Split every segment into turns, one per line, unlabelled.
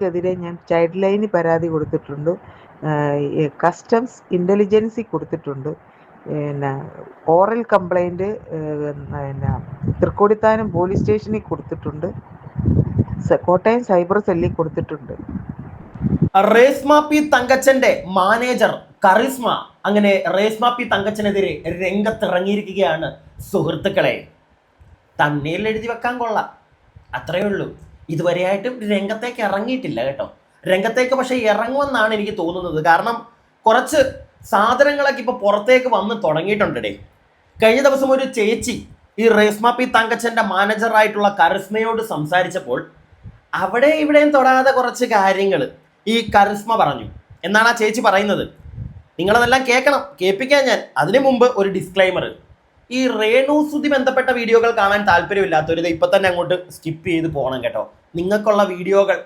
ഇവർക്കെതിരെ ഞാൻ ചൈൽഡ് ലൈനിൽ പരാതി കൊടുത്തിട്ടുണ്ട്, കസ്റ്റംസ് ഇൻ്റലിജൻസിൽ കൊടുത്തിട്ടുണ്ട്, പിന്നെ ഓറൽ കംപ്ലൈൻറ്റ് പിന്നെ തൃക്കൊടിത്താനം പോലീസ് സ്റ്റേഷനിൽ കൊടുത്തിട്ടുണ്ട്, കോട്ടയം സൈബർ സെല്ലിൽ കൊടുത്തിട്ടുണ്ട്.
റേസ്മ പി തങ്കച്ചന്റെ മാനേജർ കറിസ്മ അങ്ങനെ റേസ്മ പി തങ്കച്ചനെതിരെ രംഗത്തിറങ്ങിയിരിക്കുകയാണ്. സുഹൃത്തുക്കളെ, തന്നേൽ എഴുതി വെക്കാൻ കൊള്ളാം, അത്രയേ ഉള്ളൂ. ഇതുവരെയായിട്ടും രംഗത്തേക്ക് ഇറങ്ങിയിട്ടില്ല കേട്ടോ. രംഗത്തേക്ക് പക്ഷെ ഇറങ്ങുമെന്നാണ് എനിക്ക് തോന്നുന്നത്. കാരണം കുറച്ച് സാധനങ്ങളൊക്കെ ഇപ്പൊ പുറത്തേക്ക് വന്ന് തുടങ്ങിയിട്ടുണ്ടേ. കഴിഞ്ഞ ദിവസം ഒരു ചേച്ചി ഈ റേസ്മ പി തങ്കച്ചന്റെ മാനേജറായിട്ടുള്ള കറിസ്മയോട് സംസാരിച്ചപ്പോൾ അവിടെ ഇവിടെയും തൊടാതെ കുറച്ച് കാര്യങ്ങൾ ഈ കറിസ്മ പറഞ്ഞു. എന്നാണ് ആ ചേച്ചി പറയുന്നത്. നിങ്ങളതെല്ലാം കേൾക്കണം, കേൾപ്പിക്കാൻ ഞാൻ. അതിനു മുമ്പ് ഒരു ഡിസ്ക്ലൈമർ. ഈ രേണുസുതി ബന്ധപ്പെട്ട വീഡിയോകൾ കാണാൻ താല്പര്യമില്ലാത്തവർ ഇപ്പൊ തന്നെ അങ്ങോട്ട് സ്കിപ്പ് ചെയ്ത് പോകണം കേട്ടോ. നിങ്ങൾക്കുള്ള വീഡിയോകൾ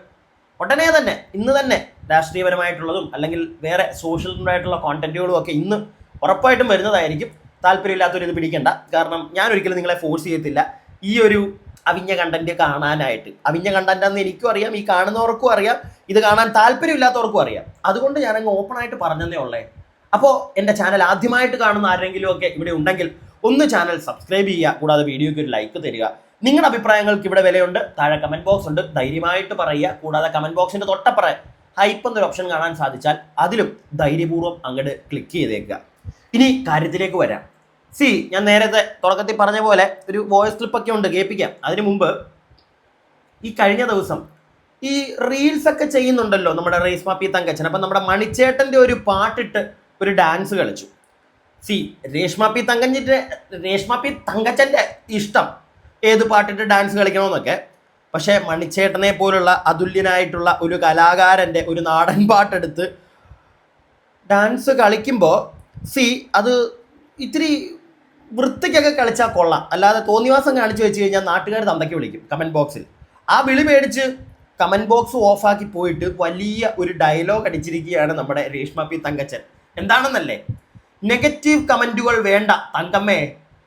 ഉടനെ തന്നെ ഇന്ന് തന്നെ രാഷ്ട്രീയപരമായിട്ടുള്ളതും അല്ലെങ്കിൽ വേറെ സോഷ്യലായിട്ടുള്ള കോണ്ടന്റുകളും ഒക്കെ ഇന്ന് ഉറപ്പായിട്ടും വരുന്നതായിരിക്കും. താല്പര്യമില്ലാത്തവർ ഇത് പിടിക്കണ്ട. കാരണം ഞാൻ ഒരിക്കലും നിങ്ങളെ ഫോഴ്സ് ചെയ്യത്തില്ല ഈ ഒരു അവിഞ്ഞ കണ്ടന്റ് കാണാനായിട്ട്. അവിഞ്ഞ കണ്ടന്റ് എന്ന് എനിക്കും അറിയാം, ഈ കാണുന്നവർക്കും അറിയാം, ഇത് കാണാൻ താല്പര്യമില്ലാത്തവർക്കും അറിയാം. അതുകൊണ്ട് ഞാനങ്ങ് ഓപ്പൺ ആയിട്ട് പറഞ്ഞതേ ഉള്ളേ. അപ്പോൾ എൻ്റെ ചാനൽ ആദ്യമായിട്ട് കാണുന്ന ആരെങ്കിലും ഒക്കെ ഇവിടെ ഉണ്ടെങ്കിൽ ഒന്ന് ചാനൽ സബ്സ്ക്രൈബ് ചെയ്യുക, കൂടാതെ വീഡിയോയ്ക്ക് ഒരു ലൈക്ക് തരിക. നിങ്ങളുടെ അഭിപ്രായങ്ങൾക്ക് ഇവിടെ വിലയുണ്ട്. താഴെ കമന്റ് ബോക്സ് ഉണ്ട്, ധൈര്യമായിട്ട് പറയുക. കൂടാതെ കമന്റ് ബോക്സിന്റെ തൊട്ടപ്പുറ ഹൈപ്പ് എന്നൊരു ഓപ്ഷൻ കാണാൻ സാധിച്ചാൽ അതിലും ധൈര്യപൂർവ്വം അങ്ങോട്ട് ക്ലിക്ക് ചെയ്തേക്കുക. ഇനി കാര്യത്തിലേക്ക് വരാം. ഞാൻ നേരത്തെ തുടക്കത്തിൽ പറഞ്ഞ പോലെ ഒരു വോയിസ് ക്ലിപ്പൊക്കെ ഉണ്ട്, കേൾപ്പിക്കാം. അതിനു മുമ്പ് ഈ കഴിഞ്ഞ ദിവസം ഈ റീൽസ് ഒക്കെ ചെയ്യുന്നുണ്ടല്ലോ നമ്മുടെ റേസ്മ പി തങ്കച്ചൻ. അപ്പം നമ്മുടെ മണിച്ചേട്ടൻ്റെ ഒരു പാട്ടിട്ട് ഒരു ഡാൻസ് കളിച്ചു. രേഷ്മ പി തങ്കച്ചൻ്റെ ഇഷ്ടം ഏത് പാട്ടിട്ട് ഡാൻസ് കളിക്കണമെന്നൊക്കെ. പക്ഷേ മണിച്ചേട്ടനെ പോലുള്ള അതുല്യനായിട്ടുള്ള ഒരു കലാകാരൻ്റെ ഒരു നാടൻ പാട്ടെടുത്ത് ഡാൻസ് കളിക്കുമ്പോൾ അത് ഇത്തിരി വൃത്തിക്കൊക്കെ കളിച്ചാൽ കൊള്ളാം. അല്ലാതെ തോന്നിവാസം കാണിച്ചു വെച്ച് കഴിഞ്ഞാൽ നാട്ടുകാർ തന്തയ്ക്ക് വിളിക്കും കമൻറ്റ് ബോക്സിൽ. ആ വിളി മേടിച്ച് കമൻറ്റ് ബോക്സ് ഓഫാക്കി പോയിട്ട് വലിയ ഒരു ഡയലോഗ് അടിച്ചിരിക്കുകയാണ് നമ്മുടെ രേഷ്മ പി തങ്കച്ചൻ. എന്താണെന്നല്ലേ? നെഗറ്റീവ് കമൻറ്റുകൾ വേണ്ട തങ്കമ്മേ,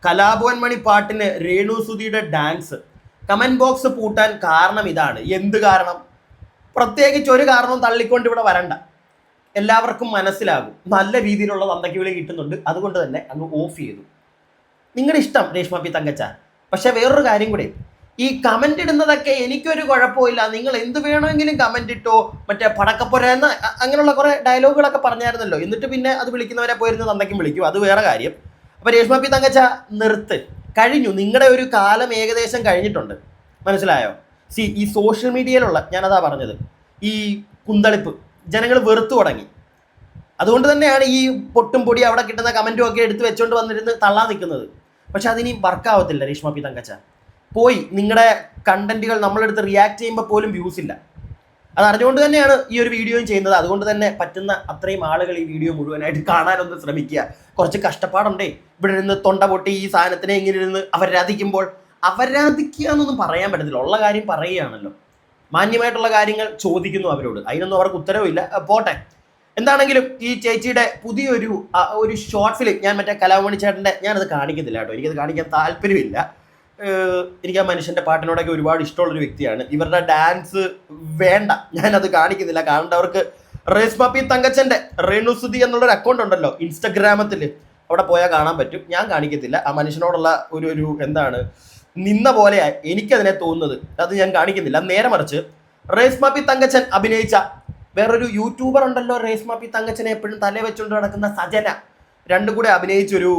കലാഭവൻ മണി പാട്ടിന് രേണുസുതിയുടെ ഡാൻസ്. കമൻറ്റ് ബോക്സ് പൂട്ടാൻ കാരണം ഇതാണ്. എന്ത് കാരണം? പ്രത്യേകിച്ച് ഒരു കാരണവും തള്ളിക്കൊണ്ട് ഇവിടെ വരണ്ട. എല്ലാവർക്കും മനസ്സിലാകും നല്ല രീതിയിലുള്ള തന്തയ്ക്ക് വിളി കിട്ടുന്നുണ്ട്. അതുകൊണ്ട് തന്നെ അങ്ങ് ഓഫ് ചെയ്തു. നിങ്ങളുടെ ഇഷ്ടം രേഷ്മ പി തങ്കച്ച. പക്ഷെ വേറൊരു കാര്യം കൂടി, ഈ കമന്റ് ഇടുന്നതൊക്കെ എനിക്കൊരു കുഴപ്പമില്ല, നിങ്ങൾ എന്ത് വേണമെങ്കിലും കമന്റ് ഇട്ടോ, മറ്റേ പടക്കപ്പുര എന്ന അങ്ങനെയുള്ള കുറെ ഡയലോഗുകളൊക്കെ പറഞ്ഞായിരുന്നല്ലോ. എന്നിട്ട് പിന്നെ അത് വിളിക്കുന്നവരെ പോയിരുന്ന് തന്തയ്ക്കും വിളിക്കും, അത് വേറെ കാര്യം. അപ്പൊ രേഷ്മ പി തങ്കച്ച നിർത്ത്, കഴിഞ്ഞു. നിങ്ങളുടെ ഒരു കാലം ഏകദേശം കഴിഞ്ഞിട്ടുണ്ട്, മനസ്സിലായോ? ഈ സോഷ്യൽ മീഡിയയിലുള്ള, ഞാനതാ പറഞ്ഞത്, ഈ കുന്തളിപ്പ് ജനങ്ങൾ വെറുത്തു തുടങ്ങി. അതുകൊണ്ട് തന്നെയാണ് ഈ പൊട്ടും പൊടി അവിടെ കിട്ടുന്ന കമന്റും ഒക്കെ എടുത്ത് വെച്ചുകൊണ്ട് വന്നിരുന്ന് തള്ളാൻ നിൽക്കുന്നത്. പക്ഷെ അതിനി വർക്കാവത്തില്ല രേഷ്മ പി തങ്കച്ച. പോയി നിങ്ങളുടെ കണ്ടന്റുകൾ നമ്മളെടുത്ത് റിയാക്ട് ചെയ്യുമ്പോൾ പോലും വ്യൂസ് ഇല്ല. അത് അറിഞ്ഞുകൊണ്ട് തന്നെയാണ് ഈ ഒരു വീഡിയോയും ചെയ്യുന്നത്. അതുകൊണ്ട് തന്നെ പറ്റുന്ന അത്രയും ആളുകൾ ഈ വീഡിയോ മുഴുവനായിട്ട് കാണാനൊന്ന് ശ്രമിക്കുക. കുറച്ച് കഷ്ടപ്പാടുണ്ടേ. ഇവിടെ ഇരുന്ന് തൊണ്ട പൊട്ടി ഈ സാധനത്തിനെ ഇങ്ങനെ ഇരുന്ന് അവരാധിക്കുമ്പോൾ, അവരാധിക്കുക എന്നൊന്നും പറയാൻ പറ്റത്തില്ല, ഉള്ള കാര്യം പറയുകയാണല്ലോ. മാന്യമായിട്ടുള്ള കാര്യങ്ങൾ ചോദിക്കുന്നു അവരോട്, അതിനൊന്നും അവർക്ക് ഉത്തരവില്ല. പോട്ടെ. എന്താണെങ്കിലും ഈ ചേച്ചിയുടെ പുതിയൊരു ഷോർട്ട് ഫിലിം, ഞാൻ മറ്റേ കലാമണി ചേട്ടൻ്റെ, ഞാനത് കാണിക്കുന്നില്ല കേട്ടോ, എനിക്കത് കാണിക്കാൻ താല്പര്യമില്ല. എനിക്ക് ആ മനുഷ്യൻ്റെ പാട്ടിനോടൊക്കെ ഒരുപാട് ഇഷ്ടമുള്ളൊരു വ്യക്തിയാണ്. ഇവരുടെ ഡാൻസ് വേണ്ട, ഞാനത് കാണിക്കുന്നില്ല. കാണേണ്ടവർക്ക് റേസ്മ പി തങ്കച്ചൻ്റെ രേണുസുതി എന്നുള്ളൊരു അക്കൗണ്ട് ഉണ്ടല്ലോ ഇൻസ്റ്റഗ്രാമത്തിൽ, അവിടെ പോയാൽ കാണാൻ പറ്റും. ഞാൻ കാണിക്കത്തില്ല. ആ മനുഷ്യനോടുള്ള ഒരു എന്താണ് നിന്ന പോലെ എനിക്കതിനെ തോന്നുന്നത്, അത് ഞാൻ കാണിക്കുന്നില്ല. നേരെ മറിച്ച് റേസ്മ പി തങ്കച്ചൻ അഭിനയിച്ച വേറൊരു യൂട്യൂബർ ഉണ്ടല്ലോ, രേഷ്മ പി തങ്കച്ചനെ എപ്പോഴും തലേ വെച്ചുകൊണ്ട് നടക്കുന്ന സജന, രണ്ടും കൂടെ അഭിനയിച്ചൊരു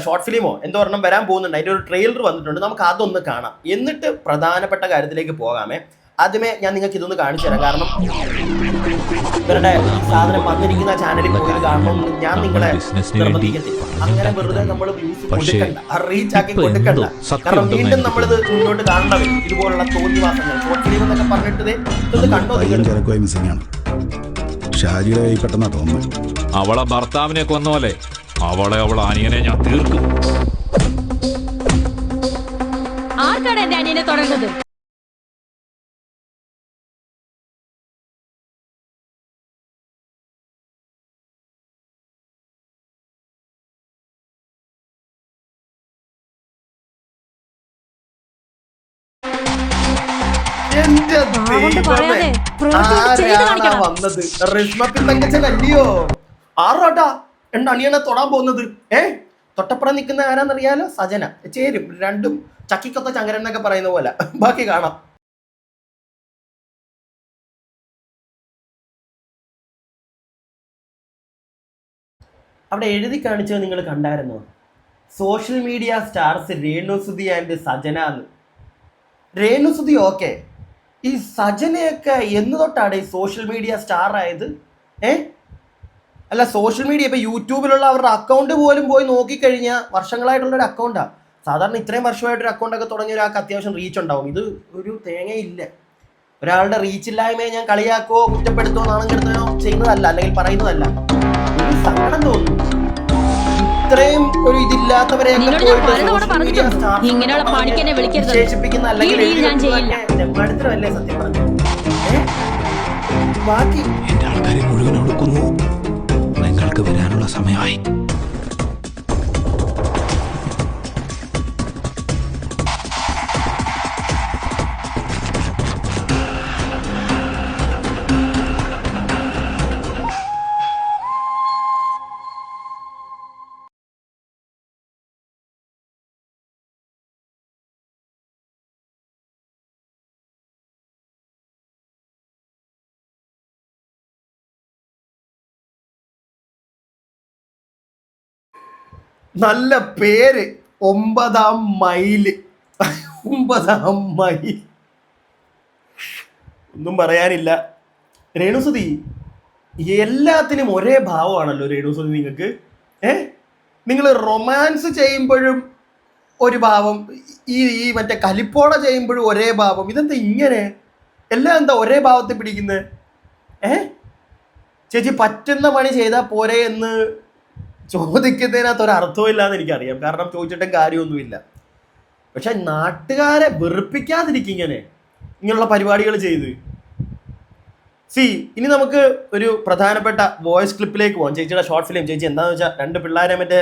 ഷോർട്ട് ഫിലിമോ എന്തോ ഒരെണ്ണം വരാൻ പോകുന്നുണ്ട്. അതിൻ്റെ ഒരു ട്രെയിലർ വന്നിട്ടുണ്ട്. നമുക്ക് അതൊന്ന് കാണാം, എന്നിട്ട് പ്രധാനപ്പെട്ട കാര്യത്തിലേക്ക് പോകാമേ. ആദ്യമേ ഞാൻ നിങ്ങൾക്ക് ഇതൊന്ന് കാണിച്ചു തരാം. കാരണം ഇവരുടെ സാധനം വന്നിരിക്കുന്ന ചാനലിൽ പോയി കാണണം ഞാൻ നിങ്ങളെ നിർബന്ധിക്കത്തില്ല. അങ്ങനെ വെറുതെ നമ്മൾ വ്യൂസ് കൊടുക്കണ്ട, റീച്ച് ആക്കി കൊടുക്കണ്ട. കാരണം വീണ്ടും നമ്മളിത് മുന്നോട്ട് കാണണം. ഇതുപോലുള്ള തോന്നിവാസങ്ങൾ ഷോർട്ട് ഫിലിം എന്നൊക്കെ പറഞ്ഞിട്ട് ഇതൊന്ന് കണ്ടോ.
അവളെ ഭർത്താവിനെ കൊന്ന പോലെ അവളെ അനിയനെ ഞാൻ തീർക്കും.
ആർക്കാണ് എന്റെ അനിയനെ തുടങ്ങുന്നത്?
എന്റെ
കൊണ്ട്
ദൈവമേ,
പറയാതെ പ്രവൃത്തി ചെയ്ത്
ആരാണ്
കാണിക്കണം.
വന്നത്? രശ്മ പി തങ്കച്ചൻ അല്ലയോ? ആറാട്ടാ എന്റെ അണിയനെ തൊടാൻ പോകുന്നത്. തൊട്ടപ്പുറം നിൽക്കുന്ന ആരാന്നറിയാലോ? സജന. ചേരും രണ്ടും ചക്കിക്കൊത്ത ചങ്കരൻ എന്നൊക്കെ പറയുന്ന പോലെ. ബാക്കി കാണാം. അവിടെ എഴുതി കാണിച്ചത് നിങ്ങൾ കണ്ടായിരുന്നോ? സോഷ്യൽ മീഡിയ സ്റ്റാർസ് രേണുസുതി ആൻഡ് സജന എന്ന്. രേണുസുതി ഓക്കെ, ഈ സജനയൊക്കെ എന്ന് തൊട്ടാണ് ഈ സോഷ്യൽ മീഡിയ സ്റ്റാർ ആയത്? അല്ല, സോഷ്യൽ മീഡിയ ഇപ്പൊ യൂട്യൂബിലുള്ള അവരുടെ അക്കൗണ്ട് പോലും പോയി നോക്കിക്കഴിഞ്ഞാൽ വർഷങ്ങളായിട്ടുള്ള ഒരു അക്കൗണ്ടാണ്. സാധാരണ ഇത്രയും വർഷമായിട്ടൊരു അക്കൗണ്ടൊക്കെ തുടങ്ങിയ ഒരാൾക്ക് അത്യാവശ്യം റീച്ച് ഉണ്ടാവും. ഇത് ഒരു തേങ്ങയില്ല. ഒരാളുടെ റീച്ച് ഇല്ലായ്മയെ ഞാൻ കളിയാക്കോ കുറ്റപ്പെടുത്തോ നാണം കെടുത്തനോ ചെയ്യുന്നതല്ല, അല്ലെങ്കിൽ പറയുന്നതല്ല. ഒരു സങ്കടം തോന്നുന്നു. ഇത്രയും ഒരു ഇതില്ലാത്തവരെയൊക്കെ വിശേഷിപ്പിക്കുന്ന അല്ലെങ്കിൽ ചെമ്മാടത്തിലല്ലേ സത്യം പറഞ്ഞു. ബാക്കി
എന്റെ ആൾക്കാരെ മുഴുവൻ ഒടുക്കുന്നു. നിങ്ങൾക്ക് വരാനുള്ള സമയമായി.
നല്ല പേര്, 9-ാം മൈല്. 9-ാം മൈൽ, ഒന്നും പറയാനില്ല. രേണുസുതി എല്ലാത്തിനും ഒരേ ഭാവമാണല്ലോ രേണുസുതി. നിങ്ങൾക്ക് നിങ്ങൾ റൊമാൻസ് ചെയ്യുമ്പോഴും ഒരു ഭാവം, ഈ മറ്റേ കലിപ്പോടെ ചെയ്യുമ്പോഴും ഒരേ ഭാവം. ഇതെന്താ ഇങ്ങനെ? എല്ലാം എന്താ ഒരേ ഭാവത്തിൽ പിടിക്കുന്നത്? ചേച്ചി പറ്റുന്ന പണി ചെയ്താൽ പോരെ എന്ന് ചോദിക്കുന്നതിനകത്ത് ഒരർത്ഥവും ഇല്ലാന്ന് എനിക്കറിയാം. കാരണം ചോദിച്ചിട്ടും കാര്യമൊന്നുമില്ല. പക്ഷെ നാട്ടുകാരെ വെറുപ്പിക്കാതിരിക്കും ഇങ്ങനെയുള്ള പരിപാടികൾ ചെയ്ത്. ഇനി നമുക്ക് ഒരു പ്രധാനപ്പെട്ട വോയിസ് ക്ലിപ്പിലേക്ക് പോകാം. ചേച്ചിയുടെ ഷോർട്ട് ഫിലിം. ചേച്ചി എന്താണെന്ന് വെച്ചാൽ 2 പിള്ളേരെ മറ്റേ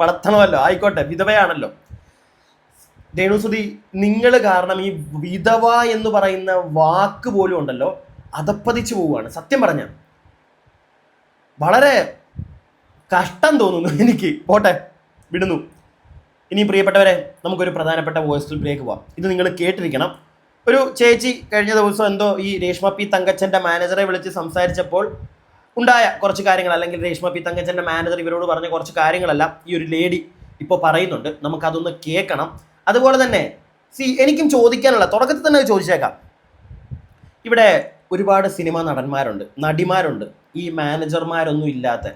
വളർത്തണമല്ലോ, ആയിക്കോട്ടെ, വിധവയാണല്ലോ. രേണുസുതി, നിങ്ങൾ കാരണം ഈ വിധവ എന്ന് പറയുന്ന വാക്ക് പോലും ഉണ്ടല്ലോ അതപ്പതിച്ചു പോവുകയാണ്. സത്യം പറഞ്ഞ വളരെ കഷ്ടം തോന്നുന്നു എനിക്ക്. പോട്ടെ, വിടുന്നു. ഇനി പ്രിയപ്പെട്ടവരെ, നമുക്കൊരു പ്രധാനപ്പെട്ട വോയിസ് ക്ലിപ്പിലേക്ക് പോവാം. ഇത് നിങ്ങൾ കേട്ടിരിക്കണം. ഒരു ചേച്ചി കഴിഞ്ഞ ദിവസം എന്തോ ഈ രേഷ്മ പി തങ്കച്ചൻ്റെ മാനേജറെ വിളിച്ച് സംസാരിച്ചപ്പോൾ ഉണ്ടായ കുറച്ച് കാര്യങ്ങൾ, അല്ലെങ്കിൽ രേഷ്മ പി തങ്കച്ചൻ്റെ മാനേജർ ഇവരോട് പറഞ്ഞ കുറച്ച് കാര്യങ്ങളെല്ലാം ഈ ഒരു ലേഡി ഇപ്പോൾ പറയുന്നുണ്ട്. നമുക്കതൊന്ന് കേൾക്കണം. അതുപോലെ തന്നെ എനിക്കും ചോദിക്കാനുള്ള, തുടക്കത്തിൽ തന്നെ ചോദിച്ചേക്കാം. ഇവിടെ ഒരുപാട് സിനിമാ നടന്മാരുണ്ട്, നടിമാരുണ്ട്, ഈ മാനേജർമാരൊന്നും ഇല്ലാത്ത.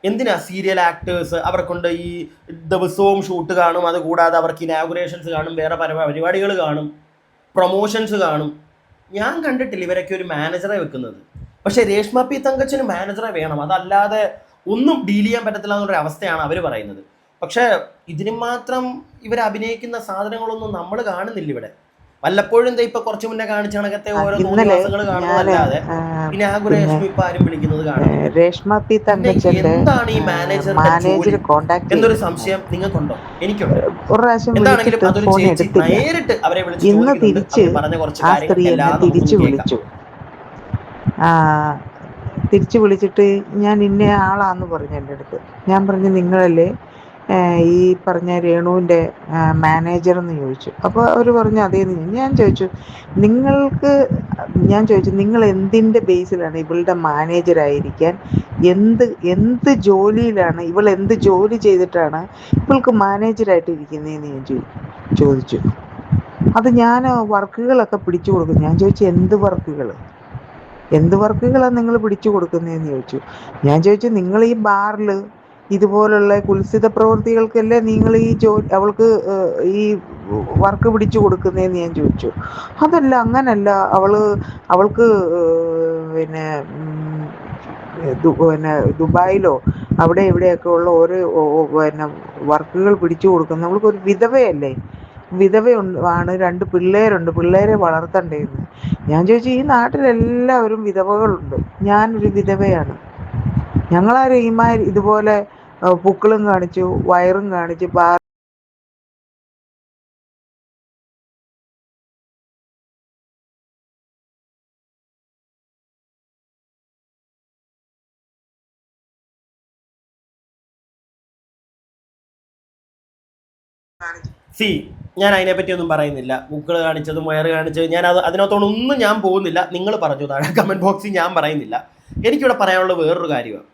എന്തിനാ സീരിയൽ ആക്ടേഴ്സ് അവർക്കൊണ്ട് ഈ ദിവസവും ഷൂട്ട് കാണും, അതുകൂടാതെ അവർക്ക് ഇനാഗുറേഷൻസ് കാണും, വേറെ പരിപാടികൾ കാണും, പ്രൊമോഷൻസ് കാണും. ഞാൻ കണ്ടിട്ടില്ല ഇവരൊക്കെ ഒരു മാനേജറെ വെക്കുന്നത്. പക്ഷേ രേഷ്മ പി തങ്കച്ചന് മാനേജറെ വേണം, അതല്ലാതെ ഒന്നും ഡീൽ ചെയ്യാൻ പറ്റത്തില്ല എന്നൊരു അവസ്ഥയാണ് അവർ പറയുന്നത്. പക്ഷേ ഇതിന് മാത്രം ഇവർ അഭിനയിക്കുന്ന സാധനങ്ങളൊന്നും നമ്മൾ കാണുന്നില്ല ഇവിടെ. വല്ലപ്പോഴും ഇപ്പൊ കുറച്ചു മുന്നേ കാണിച്ച കണക്കത്തെ ഓരോ ദിവസങ്ങൾ കാണുന്നതല്ലാതെ ഇനാഗുറേഷൻ ഇപ്പൊ ആരും വിളിക്കുന്നത് കാണുന്നില്ല.
രേഷ്മ പി തങ്കച്ചന്റെ
എന്താണ് ഈ മാനേജർ കോണ്ടാക്ട് എന്നൊരു സംശയം നിങ്ങൾക്കുണ്ടോ? എനിക്കുണ്ട്.
ഒരു പ്രാവശ്യം
എന്താണെങ്കിലും അതൊരു ചേച്ചി നേരിട്ട് അവരെ വിളിച്ച്
ഇന്ന് തിരിച്ച് ആ സ്ത്രീ എന്നെ തിരിച്ചു വിളിച്ചു. തിരിച്ചു വിളിച്ചിട്ട് ഞാൻ ഇന്ന ആളാന്ന് പറഞ്ഞു എൻ്റെ അടുത്ത്. ഞാൻ പറഞ്ഞു നിങ്ങളല്ലേ ഈ പറഞ്ഞ രേണുവിൻ്റെ മാനേജർ എന്ന് ചോദിച്ചു. അപ്പോൾ അവർ പറഞ്ഞു അതേന്ന്. ഞാൻ ചോദിച്ചു നിങ്ങൾ എന്തിൻ്റെ ബേസിലാണ് ഇവളുടെ മാനേജറായിരിക്കാൻ, എന്ത് ജോലിയിലാണ് ഇവൾ, എന്ത് ജോലി ചെയ്തിട്ടാണ് ഇവൾക്ക് മാനേജറായിട്ട് ഇരിക്കുന്നതെന്ന് ഞാൻ ചോദിച്ചു. അത് ഞാൻ വർക്കുകളൊക്കെ പിടിച്ചു കൊടുക്കും. ഞാൻ ചോദിച്ചു എന്ത് വർക്കുകളാണ് നിങ്ങൾ പിടിച്ചു കൊടുക്കുന്നതെന്ന് ചോദിച്ചു. ഞാൻ ചോദിച്ചു നിങ്ങൾ ഈ ബാറിൽ ഇതുപോലുള്ള കുൽസിത പ്രവൃത്തികൾക്കല്ലേ നിങ്ങൾ ഈ അവൾക്ക് ഈ വർക്ക് പിടിച്ചു കൊടുക്കുന്നതെന്ന് ഞാൻ ചോദിച്ചു. അതല്ല, അങ്ങനല്ല, അവൾക്ക് പിന്നെ ദുബായിലോ അവിടെ ഇവിടെയൊക്കെ ഉള്ള ഓരോ വർക്കുകൾ പിടിച്ചു കൊടുക്കുന്നത്. അവൾക്കൊരു വിധവയല്ലേ, ആണ്, 2 പിള്ളേരുണ്ട്, പിള്ളേരെ വളർത്തണ്ടേന്ന്. ഞാൻ ചോദിച്ചു ഈ നാട്ടിലെല്ലാവരും വിധവകളുണ്ട്, ഞാനൊരു വിധവയാണ്. ഞങ്ങളാരും ഇതുപോലെ പൂക്കളും കാണിച്ചു വയറും കാണിച്ച്
സി ഞാൻ അതിനെപ്പറ്റി ഒന്നും പറയുന്നില്ല. ബുക്കുകൾ കാണിച്ചതും വയറ് കാണിച്ചതും അതിനകത്തോടൊന്നും ഞാൻ പോകുന്നില്ല. നിങ്ങൾ പറഞ്ഞു താഴെ കമന്റ് ബോക്സിൽ, ഞാൻ പറയുന്നില്ല. എനിക്കിവിടെ പറയാനുള്ള വേറൊരു കാര്യമാണ്.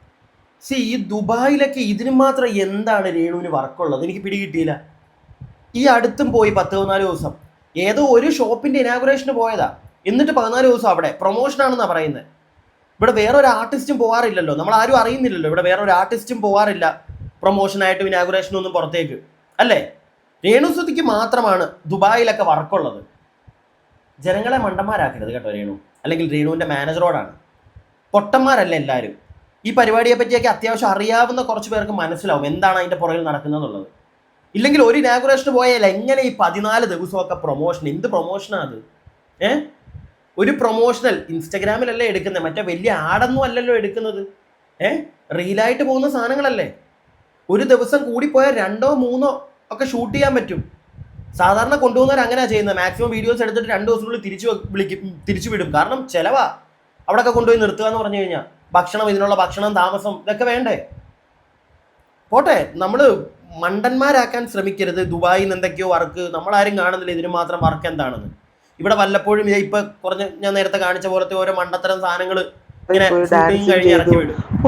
സി ഈ ദുബായിലൊക്കെ ഇതിന് മാത്രം എന്താണ് രേണുവിന് വർക്കുള്ളത് എനിക്ക് പിടികിട്ടിയില്ല. ഈ അടുത്തും പോയി 14 ദിവസം ഏതോ ഒരു ഷോപ്പിന്റെ ഇനാഗുറേഷന് പോയതാ. എന്നിട്ട് 14 ദിവസം അവിടെ പ്രൊമോഷൻ ആണെന്നാണ് പറയുന്നത്. ഇവിടെ വേറൊരു ആർട്ടിസ്റ്റും പോകാറില്ലല്ലോ, നമ്മൾ ആരും അറിയുന്നില്ലല്ലോ. ഇവിടെ വേറൊരു ആർട്ടിസ്റ്റും പോകാറില്ല പ്രൊമോഷനായിട്ടും ഇനാഗുറേഷനും ഒന്നും പുറത്തേക്ക്, അല്ലേ? രേണുസുതിക്ക് മാത്രമാണ് ദുബായിലൊക്കെ വർക്കുള്ളത്. ജനങ്ങളെ മണ്ടന്മാരാക്കരുത് കേട്ടോ രേണു, അല്ലെങ്കിൽ രേണുവിന്റെ മാനേജറോടാണ്. പൊട്ടന്മാരല്ല എല്ലാവരും. ഈ പരിപാടിയെ പറ്റിയൊക്കെ അത്യാവശ്യം അറിയാവുന്ന കുറച്ച് പേർക്ക് മനസ്സിലാവും എന്താണ് അതിന്റെ പുറകിൽ നടക്കുന്നതെന്നുള്ളത്. ഇല്ലെങ്കിൽ ഒരു ഇനാഗുറേഷന് പോയാൽ എങ്ങനെ ഈ 14 ദിവസമൊക്കെ പ്രൊമോഷൻ? എന്ത് പ്രൊമോഷനാണ് അത്? ഒരു പ്രൊമോഷണൽ ഇൻസ്റ്റഗ്രാമിലല്ലേ എടുക്കുന്നത്, മറ്റേ വലിയ ആടൊന്നും അല്ലല്ലോ എടുക്കുന്നത്. റീലായിട്ട് പോകുന്ന സാധനങ്ങളല്ലേ. ഒരു ദിവസം കൂടിപ്പോയാൽ 2 or 3 ഒക്കെ ഷൂട്ട് ചെയ്യാൻ പറ്റും. സാധാരണ കൊണ്ടുപോകുന്നവർ അങ്ങനെയാണ് ചെയ്യുന്നത്. മാക്സിമം വീഡിയോസ് എടുത്തിട്ട് 2 ദിവസത്തിനുള്ളിൽ തിരിച്ചു വിടും. കാരണം ചിലവാ അവിടെയൊക്കെ കൊണ്ടുപോയി നിർത്തുക എന്ന് പറഞ്ഞു കഴിഞ്ഞാൽ. ഭക്ഷണം, ഇതിനുള്ള ഭക്ഷണം, താമസം, ഇതൊക്കെ വേണ്ടേ? പോട്ടെ, നമ്മൾ മണ്ടന്മാരാക്കാൻ ശ്രമിക്കരുത്. ദുബായിൽ നിന്ന് എന്തൊക്കെയോ വർക്ക് നമ്മളാരും കാണുന്നില്ല. ഇതിന് മാത്രം വർക്ക് എന്താണെന്ന്. ഇവിടെ വല്ലപ്പോഴും ഇപ്പൊ ഞാൻ നേരത്തെ കാണിച്ച പോലത്തെ ഓരോ മണ്ടത്തരം സാധനങ്ങൾ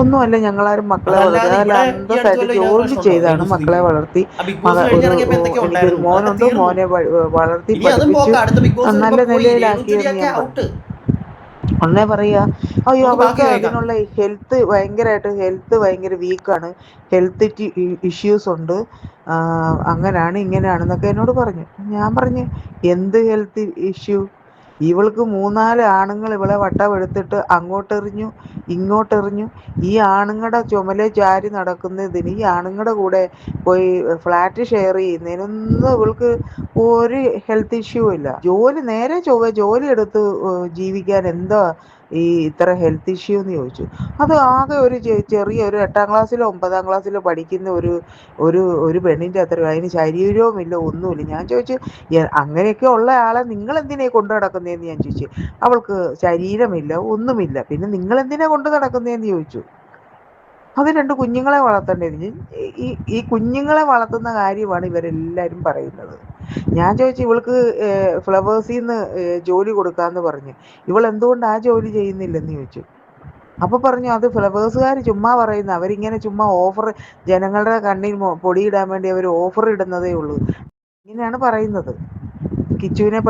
ഒന്നുമല്ല, ഞങ്ങളാരും മക്കളെ അന്തസ്സായിട്ട് ജോലി ചെയ്താണ് മക്കളെ വളർത്തി. എനിക്കൊരു മോനുണ്ട്, മോനെ വളർത്തി പഠിപ്പിച്ചു നല്ല നിലയിലാക്കിയത് ഒന്നേ പറയാ. അയ്യോ, അവൾക്ക് അതിനുള്ള ഹെൽത്ത് ഭയങ്കര വീക്കാണ്, ഹെൽത്ത് ഇഷ്യൂസ് ഉണ്ട്, അങ്ങനാണ് ഇങ്ങനെയാണെന്നൊക്കെ എന്നോട് പറഞ്ഞു. ഞാൻ പറഞ്ഞു, എന്ത് ഹെൽത്ത് ഇഷ്യൂ? ഇവൾക്ക് 3-4 ആണുങ്ങൾ ഇവളെ വട്ടമെടുത്തിട്ട് അങ്ങോട്ടെറിഞ്ഞു ഇങ്ങോട്ടെറിഞ്ഞു. ഈ ആണുങ്ങളുടെ ചുമലെ ചാരി നടക്കുന്നതിന്, ഈ ആണുങ്ങളുടെ കൂടെ പോയി ഫ്ലാറ്റ് ഷെയർ ചെയ്യുന്നതിനൊന്നും ഇവൾക്ക് ഒരു ഹെൽത്ത് ഇഷ്യൂ ഇല്ല. നേരെ ജോലി എടുത്ത് ജീവിക്കാൻ എന്താ ഈ ഇത്ര ഹെൽത്ത് ഇഷ്യൂ എന്ന് ചോദിച്ചു. അത് ആകെ ഒരു ചെറിയ ഒരു 8ാം ക്ലാസ്സിലോ 9ാം ക്ലാസ്സിലോ പഠിക്കുന്ന ഒരു പെണ്ണിൻ്റെ അത്ര, അതിന് ശരീരവും ഇല്ല, ഒന്നുമില്ല. ഞാൻ ചോദിച്ചു, അങ്ങനെയൊക്കെ ഉള്ള ആളെ നിങ്ങൾ എന്തിനാ കൊണ്ടു നടക്കുന്നതെന്ന് ഞാൻ ചോദിച്ചു. അവൾക്ക് ശരീരമില്ല, ഒന്നുമില്ല, പിന്നെ നിങ്ങൾ എന്തിനാ കൊണ്ടു നടക്കുന്നതെന്ന് ചോദിച്ചു. അത് 2 കുഞ്ഞുങ്ങളെ വളർത്തേണ്ടത്. ഈ കുഞ്ഞുങ്ങളെ വളർത്തുന്ന കാര്യമാണ് ഇവരെല്ലാവരും പറയുന്നത്. ഞാൻ ചോദിച്ചു, ഇവൾക്ക് ഫ്ലവേഴ്സിൽ നിന്ന് ജോലി കൊടുക്കാമെന്ന് പറഞ്ഞു, ഇവൾ എന്തുകൊണ്ട് ആ ജോലി ചെയ്യുന്നില്ലെന്ന് ചോദിച്ചു. അപ്പോൾ പറഞ്ഞു, അത് ഫ്ലവേഴ്സുകാർ ചുമ്മാ പറയുന്ന, അവരിങ്ങനെ ചുമ്മാ ഓഫർ, ജനങ്ങളുടെ കണ്ണിൽ പൊടിയിടാൻ വേണ്ടി അവർ ഓഫർ ഇടുന്നതേ ഉള്ളൂ, ഇങ്ങനെയാണ് പറയുന്നത്. കിച്ചുവിനെ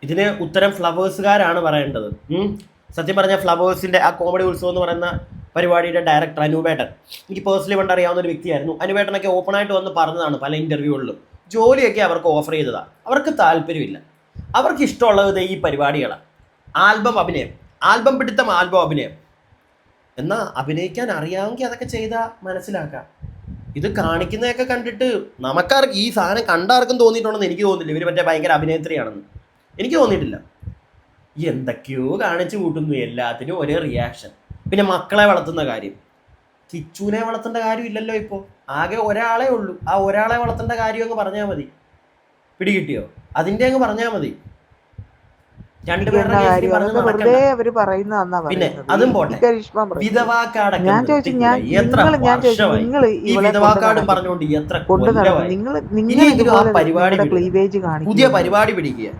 ഇതിന് ഉത്തരം ഫ്ലവേഴ്സുകാരാണ് പറയേണ്ടത്. സത്യം പറഞ്ഞാൽ ഫ്ലവേഴ്സിന്റെ ആ കോമഡി ഉത്സവം എന്ന് പറയുന്ന പരിപാടിയുടെ ഡയറക്ടർ അനുപേട്ടൻ എനിക്ക് പേഴ്സണലി പണ്ട് അറിയാവുന്ന ഒരു വ്യക്തിയായിരുന്നു. അനുപേട്ടനൊക്കെ ഓപ്പണായിട്ട് വന്ന് പറഞ്ഞതാണ് പല ഇൻ്റർവ്യൂകളിലും. ജോലിയൊക്കെ അവർക്ക് ഓഫർ ചെയ്തതാണ്, അവർക്ക് താല്പര്യമില്ല. അവർക്ക് ഇഷ്ടമുള്ളത് ഈ പരിപാടികളാണ്. ആൽബം അഭിനയം, ആൽബം പിടുത്തം, ആൽബം അഭിനയം. എന്നാൽ അഭിനയിക്കാൻ അറിയാമെങ്കിൽ അതൊക്കെ ചെയ്താൽ മനസ്സിലാക്കാം. ഇത് കാണിക്കുന്നതൊക്കെ കണ്ടിട്ട് നമുക്കാർക്ക് ഈ സാധനം കണ്ടാർക്കും തോന്നിയിട്ടുണ്ടെന്ന് എനിക്ക് തോന്നുന്നില്ല ഇവർ മറ്റേ ഭയങ്കര അഭിനേത്രിയാണെന്ന്. എനിക്ക് തോന്നിയിട്ടില്ല. എന്തൊക്കെയോ കാണിച്ചു കൂട്ടുന്നു, എല്ലാത്തിനും ഒരേ റിയാക്ഷൻ. പിന്നെ മക്കളെ വളർത്തുന്ന കാര്യം, കിച്ചുവിനെ വളർത്തേണ്ട കാര്യമില്ലല്ലോ. ഇപ്പോൾ ആകെ ഒരാളെ ഉള്ളൂ. ആ ഒരാളെ വളർത്തേണ്ട കാര്യം അങ്ങ് പറഞ്ഞാൽ മതി. പിടികിട്ടിയോ? അതിൻ്റെ അങ്ങ് പറഞ്ഞാൽ മതി. പിന്നെ അതും പോട്ടെ, വിധവാ കാർഡൊക്കെ പറഞ്ഞുകൊണ്ട് എത്ര പുതിയ പരിപാടി പിടിക്കുക.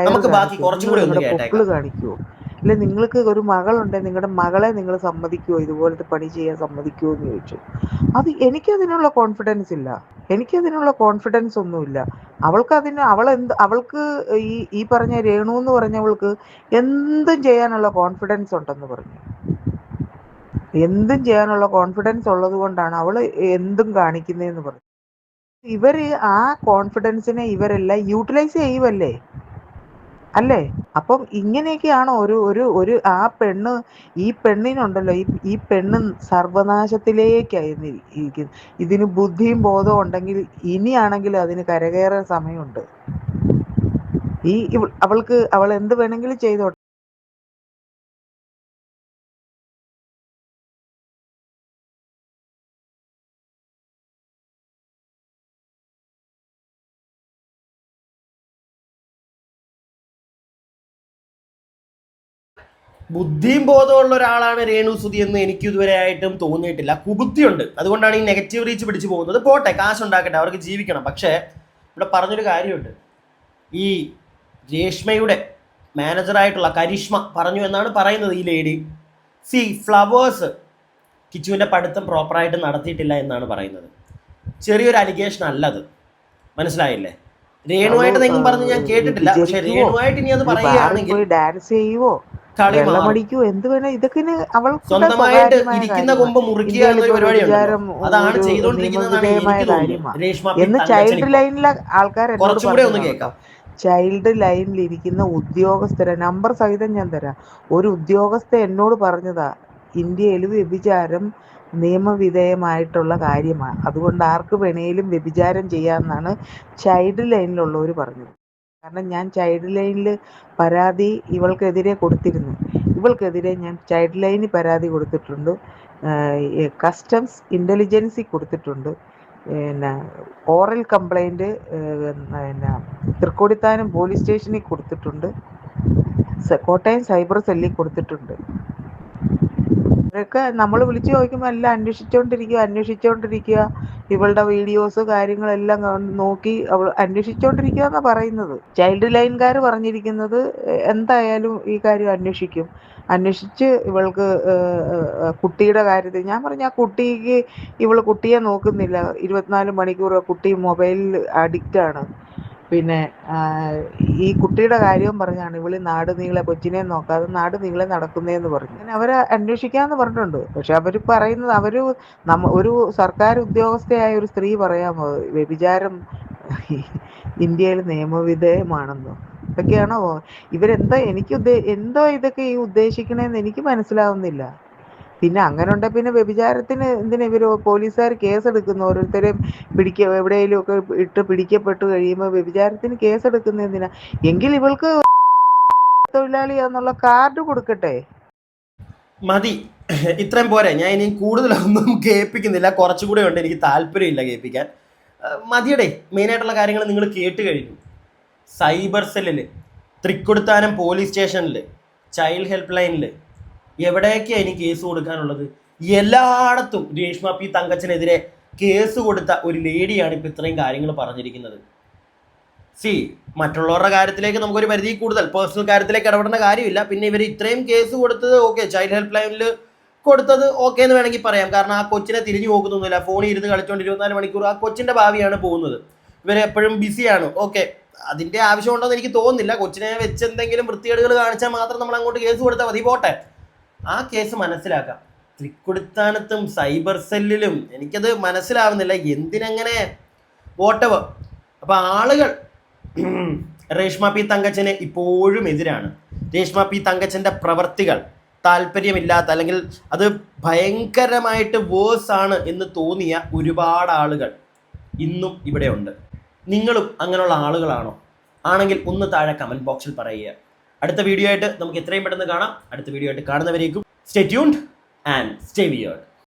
നമുക്ക് ബാക്കി കുറച്ചും കൂടി ഒന്ന് കേട്ടേക്കാം.
കാണിക്കുവോ? അല്ലെ, നിങ്ങൾക്ക് ഒരു മകളുണ്ട്, നിങ്ങളുടെ മകളെ നിങ്ങൾ സമ്മതിക്കുമോ, ഇതുപോലത്തെ പണി ചെയ്യാൻ സമ്മതിക്കുമോ എന്ന് ചോദിച്ചു. എനിക്കതിനുള്ള കോൺഫിഡൻസ് ഇല്ല, എനിക്കതിനുള്ള കോൺഫിഡൻസ് ഒന്നുമില്ല. അവൾക്ക് ഈ പറഞ്ഞ രേണു എന്ന് പറഞ്ഞവൾക്ക് എന്തും ചെയ്യാനുള്ള കോൺഫിഡൻസ് ഉണ്ടെന്ന് പറഞ്ഞു. എന്തും ചെയ്യാനുള്ള കോൺഫിഡൻസ് ഉള്ളത് കൊണ്ടാണ് അവൾ എന്തും കാണിക്കുന്നതെന്ന് പറഞ്ഞു. ഇവര് ആ കോൺഫിഡൻസിനെ ഇവരെല്ലാം യൂട്ടിലൈസ് ചെയ്യുമല്ലേ, അല്ലേ? അപ്പം ഇങ്ങനെയൊക്കെയാണോ ആ ഈ പെണ്ണിനുണ്ടല്ലോ, ഈ പെണ്ണ് സർവനാശത്തിലേക്കായിരിക്കുന്നു. ഇതിന് ബുദ്ധിയും ബോധവും ഉണ്ടെങ്കിൽ ഇനിയാണെങ്കിൽ അതിന് കരകയറാൻ സമയമുണ്ട്. അവൾ എന്ത് വേണമെങ്കിലും ചെയ്തോട്ടെ.
ബുദ്ധിയും ബോധമുള്ള ഒരാളാണ് രേണു സുധി എന്ന് എനിക്ക് ഇതുവരെ ആയിട്ടും തോന്നിയിട്ടില്ല. കുബുദ്ധിയുണ്ട്, അതുകൊണ്ടാണ് ഈ നെഗറ്റീവ് റീച്ച് പിടിച്ചു പോകുന്നത്. പോട്ടെ, കാശുണ്ടാക്കട്ടെ, അവർക്ക് ജീവിക്കണം. പക്ഷേ ഇവിടെ പറഞ്ഞൊരു കാര്യമുണ്ട്. ഈ രേഷ്മയുടെ മാനേജറായിട്ടുള്ള കരിഷ്മ പറഞ്ഞു എന്നാണ് പറയുന്നത് ഈ ലേഡി. ഫ്ലവേഴ്സ് കിച്ചുവിൻ്റെ പഠിത്തം പ്രോപ്പറായിട്ട് നടത്തിയിട്ടില്ല എന്നാണ് പറയുന്നത്. ചെറിയൊരു അലിഗേഷൻ അല്ലത്, മനസ്സിലായില്ലേ? രേണുവായിട്ട് എന്തെങ്കിലും പറഞ്ഞ് ഞാൻ കേട്ടിട്ടില്ല. പക്ഷെ രേണുവായിട്ട് ഇനി അത് പറയുകയാണെങ്കിൽ
ഡാൻസ് ചെയ്യുവോ, വെള്ളമടിക്കോ, എന്ത് വേണേ, ഇതൊക്കെ അവൾ
സ്വന്തമായിട്ട് ഇരിക്കുന്ന കൊമ്പ് മുറിക്കുക എന്നൊരു പരിപാടിയുണ്ട്. അതാണ് ചെയ്തോണ്ടിരിക്കുന്നതാണ് എനിക്ക് തോന്നുന്നത്.
എന്ന് ചൈൽഡ് ലൈനിലെ ആൾക്കാർ
കുറച്ചുകൂടെ ഒന്ന് കേൾക്കാം.
ചൈൽഡ് ലൈനിൽ ഇരിക്കുന്ന ഉദ്യോഗസ്ഥരെ നമ്പർ സഹിതം ഞാൻ തരാം. ഒരു ഉദ്യോഗസ്ഥ എന്നോട് പറഞ്ഞതാ, ഇന്ത്യയിൽ വ്യഭിചാരം നിയമവിധേയമായിട്ടുള്ള കാര്യമാണ്, അതുകൊണ്ട് ആർക്ക് വേണേലും വ്യഭിചാരം ചെയ്യാമെന്നാണ് ചൈൽഡ് ലൈനിലുള്ളവർ പറഞ്ഞത്. കാരണം ഞാൻ ചൈൽഡ് ലൈനിൽ പരാതി ഇവൾക്കെതിരെ കൊടുത്തിരുന്നു. ഇവൾക്കെതിരെ ഞാൻ ചൈൽഡ് ലൈനിൽ പരാതി കൊടുത്തിട്ടുണ്ട്, കസ്റ്റംസ് ഇൻ്റലിജൻസി കൊടുത്തിട്ടുണ്ട്, പിന്നെ ഓറൽ കംപ്ലൈൻറ്റ് പിന്നെ തൃക്കൊടിത്താനം പോലീസ് സ്റ്റേഷനിൽ കൊടുത്തിട്ടുണ്ട്, കോട്ടയം സൈബർ സെല്ലിൽ കൊടുത്തിട്ടുണ്ട്. ഇതൊക്കെ നമ്മൾ വിളിച്ചു ചോദിക്കുമ്പോൾ എല്ലാം അന്വേഷിച്ചുകൊണ്ടിരിക്കുക. ഇവളുടെ വീഡിയോസ് കാര്യങ്ങളെല്ലാം നോക്കി അവൾ അന്വേഷിച്ചുകൊണ്ടിരിക്കുക എന്നാണ് പറയുന്നത്. ചൈൽഡ് ലൈൻകാർ പറഞ്ഞിരിക്കുന്നത് എന്തായാലും ഈ കാര്യം അന്വേഷിച്ച് ഇവൾക്ക് കുട്ടിയുടെ കാര്യത്തിൽ ഞാൻ പറഞ്ഞു, ആ കുട്ടിയെ നോക്കുന്നില്ല, 24 മണിക്കൂർ കുട്ടി മൊബൈലിൽ അഡിക്റ്റാണ്. പിന്നെ ഈ കുട്ടിയുടെ കാര്യവും പറഞ്ഞാണ് ഇവള് നാട് നീളെ കൊച്ചിനെ നോക്കാതെ നാട് നീളെ നടക്കുന്നതെന്ന് പറഞ്ഞു. അങ്ങനെ അവരെ അന്വേഷിക്കാമെന്ന് പറഞ്ഞിട്ടുണ്ട്. പക്ഷെ അവർ പറയുന്നത് ഒരു സർക്കാർ ഉദ്യോഗസ്ഥയായ ഒരു സ്ത്രീ പറയാമോ വ്യഭിചാരം ഇന്ത്യയിൽ നിയമവിധേയമാണെന്നോ? ഇതൊക്കെയാണോ ഇവരെന്താ എന്തോ ഇതൊക്കെ ഈ ഉദ്ദേശിക്കണേന്ന് എനിക്ക് മനസ്സിലാവുന്നില്ല. പിന്നെ അങ്ങനെ ഉണ്ടെ പിന്നെ വ്യഭിചാരത്തിന് എന്തിനാ ഇവർ പോലീസുകാർ കേസെടുക്കുന്നു? ഓരോരുത്തരെയും എവിടെയെങ്കിലും ഒക്കെ ഇട്ട് പിടിക്കപ്പെട്ട് കഴിയുമ്പോൾ വ്യഭിചാരത്തിന് കേസെടുക്കുന്ന എന്തിനാ? എങ്കിൽ ഇവൾക്ക് തൊഴിലാളിയാന്നുള്ള കാർഡ് കൊടുക്കട്ടെ.
മതി, ഇത്രയും പോരെ. ഞാൻ ഇനി കൂടുതലൊന്നും കേൾപ്പിക്കുന്നില്ല, കുറച്ചുകൂടെ ഉണ്ട്, എനിക്ക് താല്പര്യമില്ല കേൾപ്പിക്കാൻ. മതിയടേ. മെയിനായിട്ടുള്ള കാര്യങ്ങൾ നിങ്ങൾ കേട്ട് കഴിഞ്ഞു. സൈബർ സെല്ലിൽ, തൃക്കൊടിത്താനം പോലീസ് സ്റ്റേഷനിൽ, ചൈൽഡ് ഹെൽപ്പ് ലൈനിൽ എവിടെയൊക്കെയാണ് ഇനി കേസ് കൊടുക്കാനുള്ളത്? എല്ലായിടത്തും രേഷ്മ പി തങ്കച്ചനെതിരെ കേസ് കൊടുത്ത ഒരു ലേഡിയാണ് ഇപ്പം ഇത്രയും കാര്യങ്ങൾ പറഞ്ഞിരിക്കുന്നത്. മറ്റുള്ളവരുടെ കാര്യത്തിലേക്ക് നമുക്കൊരു പരിധി കൂടുതൽ പേഴ്സണൽ കാര്യത്തിലേക്ക് ഇടപെടേണ്ട കാര്യമില്ല. പിന്നെ ഇവർ ഇത്രയും കേസ് കൊടുത്തത് ഓക്കെ, ചൈൽഡ് ഹെൽപ്പ് ലൈനിൽ കൊടുത്തത് ഓക്കെ എന്ന് വേണമെങ്കിൽ പറയാം. കാരണം ആ കൊച്ചിനെ തിരിഞ്ഞു നോക്കുന്നൊന്നുമില്ല, ഫോണിൽ ഇരുന്ന് കളിച്ചുകൊണ്ട് 24 മണിക്കൂർ ആ കൊച്ചിൻ്റെ ഭാവിയാണ് പോകുന്നത്. ഇവർ എപ്പോഴും ബിസിയാണ്. ഓക്കെ, അതിൻ്റെ ആവശ്യമുണ്ടോ എന്ന് എനിക്ക് തോന്നുന്നില്ല. കൊച്ചിനെ വെച്ച് എന്തെങ്കിലും വൃത്തികേടുകൾ കാണിച്ചാൽ മാത്രം നമ്മൾ അങ്ങോട്ട് കേസ് കൊടുത്താൽ മതി, പോട്ടെ. ആ കേസ് മനസ്സിലാക്കാം. തൃക്കൊടിത്താനത്തും സൈബർ സെല്ലിലും എനിക്കത് മനസ്സിലാവുന്നില്ല, എന്തിനങ്ങനെ വോട്ടവർ. അപ്പം ആളുകൾ രേഷ്മ പി തങ്കച്ചന് ഇപ്പോഴും എതിരാണ്. രേഷ്മ പി തങ്കച്ചൻ്റെ പ്രവർത്തികൾ താല്പര്യമില്ലാത്ത, അല്ലെങ്കിൽ അത് ഭയങ്കരമായിട്ട് വേഴ്സ് ആണ് എന്ന് തോന്നിയ ഒരുപാട് ആളുകൾ ഇന്നും ഇവിടെ ഉണ്ട്. നിങ്ങളും അങ്ങനെയുള്ള ആളുകളാണോ? ആണെങ്കിൽ ഒന്ന് താഴെ കമൻറ്റ് ബോക്സിൽ പറയുക. അടുത്ത വീഡിയോ ആയിട്ട് നമുക്ക് എത്രയും പെട്ടെന്ന് കാണാം. അടുത്ത വീഡിയോ ആയിട്ട് കാണുന്നവരേക്കും stay tuned and stay weird.